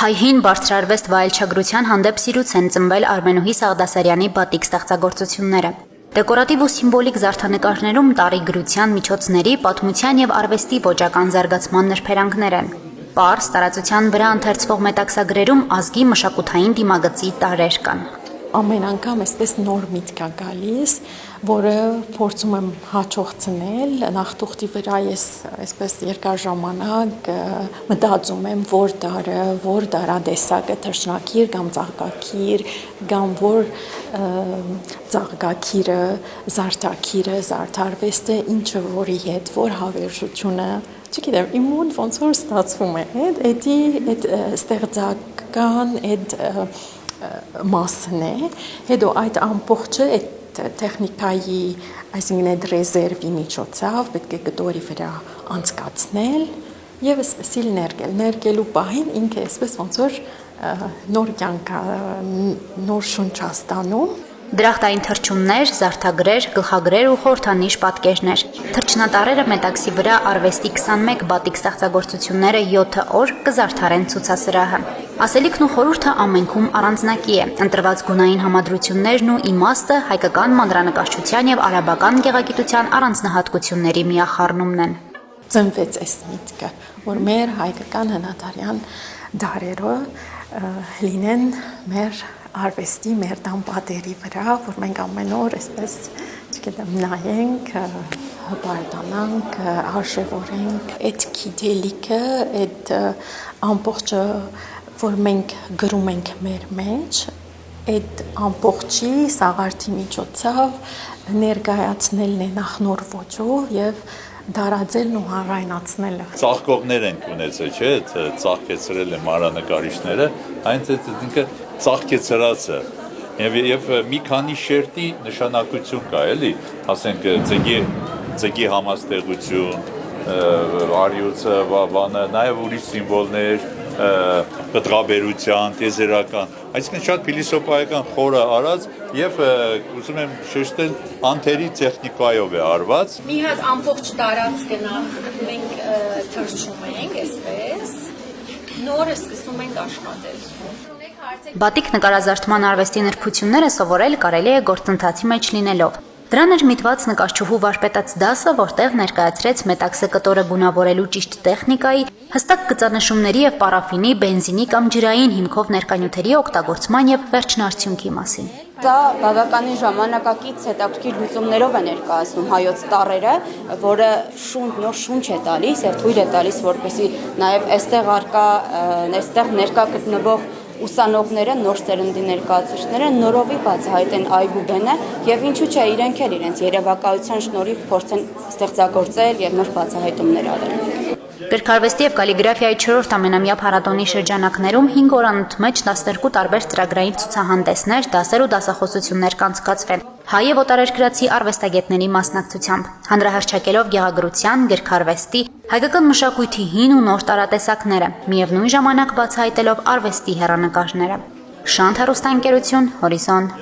Հայ հին բարձրարվեստ վայելչագրության հանդեպ սիրուց են ծնվել Արմենուհի Սաղդասարյանի բատիկ ստեղծագործությունները։ Դեկորատիվ ու սիմվոլիկ զարդանկարներում տարի գրության միջոցների, պատմության եւ արվեստի ոճական զարգացման նրբերանգներ են։ Պարզ տարածության վրա ընթերցվող մետաքսագրերում ազգի մշակութային դիմագծի տարրեր կան։ Ամեն անգամ այսպես նոր միտք է գալիս, որը փորձում եմ հաջողցնել, նախտուղթի վրա ես այսպես երկար ժամանակ մտածում եմ, որ դարադեսակը թռչնակիր կամ ծաղկակիր, կամ որ ծաղկակիրը, զարդակիրը, զարդարվեստը, ինչը որի հետ, որ հավերժությունը, չգիտեմ, իմ մոտ ոնց որ ստացվում է, այդ ստեղծական, այդ մասն է, հետո այդ ամբողջը այդ տեխնիկայի, այսինքն այդ ռեզերվի միջոցով պետք է գտորի վրա անցկացնել եւ այսպեսի ներկելու պահին ինքը այսպես ոնց որ նոր կյանք, նոր շունչ ստանում։ Դրախտային թռչուններ, զարդագրեր, գլխագրեր ու խորհրդանիշ պատկերներ։ Թռչնատարերը մետաքսի վրա արվեստի 21 բատիկ ստեղծագործությունները 7 օր կզարդարեն ցուցասրահը։ Ասելիքն ու խորհուրդը ամենքում առանձնակի է։ Ընտրված գունային համադրություններն ու իմաստը հայկական մանրանկարչության եւ արաբական գեղագիտության առանձնահատկությունների միախառնումն են։ Ծնվեց այս միտքը, որ մեր հայկական հնադարյան դարերը լինեն մեր արվեստի մեր տան-պատերի վրա, որ մենք ամեն օր այսպես, չգիտեմ, նայենք, հպարտանանք, արժևորենք, այդ գիտելիքը, այդ ամբողջը, որ մենք գրում ենք մեր մեջ, այդ ամբողջի սաղարթի միջոցով ներկայացնելն է նախնոր ոճով եւ դարաձելն ու հանրայնացնելը։ Ծաղկողներ ենք ունեցել, չէ՞, ծաղկեցրել են մանրանկարիչները, այնց ինքը ծաղկեցրածը եւ մի քանի շերտի նշանակություն կա, էլի, ասենք ձգի համաստեղություն, արյուծը, վանը, նաեւ ուրիշ սիմվոլներ, պտղաբերության, տեզերական, այսինքն շատ փիլիսոփայական խորը արած եւ ուզում եմ շեշտել անթերի տեխնիկայով է արված։ Մի հատ ամբողջ տարածքը մենք թռչում ենք այսպես, նորը սկսում ենք աշխատել։ Բատիկ նկարազարդման արվեստի նրբությունները սովորել կարելի է գործընթացի մեջ լինելով։ Դրան էր միտված նկարչուհու վարպետաց դասը, որտեղ ներկայացրեց մետաքսը կտորը գունավորելու ճիշտ տեխնիկայի, հստակ գծանշումների եւ պարաֆինի, բենզինի կամ ջրային հիմքով ներկանյութերի օգտագործման եւ վերջնարդյունքի մասին։ Դա բավականին ժամանակակից հետաքրքիր լուծումներով է ներկայացնում հայոց տառերը, որը նոր շունչ է տալիս եւ թույլ է տալիս, որպեսզի նաեւ այստեղ արկա, այստեղ ներկա գտնվող ուսանողները, նոր սերնդի ներկայացուցիչները նորովի բացահայտեն այբուբենը եւ ինչու՞ չէ իրենք էլ իրենց երևակայության շնորհիվ փորձեն ստեղծագործել եւ նոր բացահայտումներ արել։ Գրքարվեստի եւ կալիգրաֆիայի 4-րդ ամենամյա փառատոնի շրջանակներում 5 օրանոց մեջ 12 տարբեր ծրագրային ցուցահանդեսներ, դասեր ու դասախոսություններ կանցկացվեն հայ եւ օտարերկրացի արվեստագետների մասնակցությամբ, հանրահռչակելով գեղագրության, գրքարվեստի, հայկական մշակույթի հին ու նոր տարատեսակները, միևնույն ժամանակ բացահայտելով արվեստի հեռանկարները։ Շանթ հեռուստաընկերություն, Հորիզոն։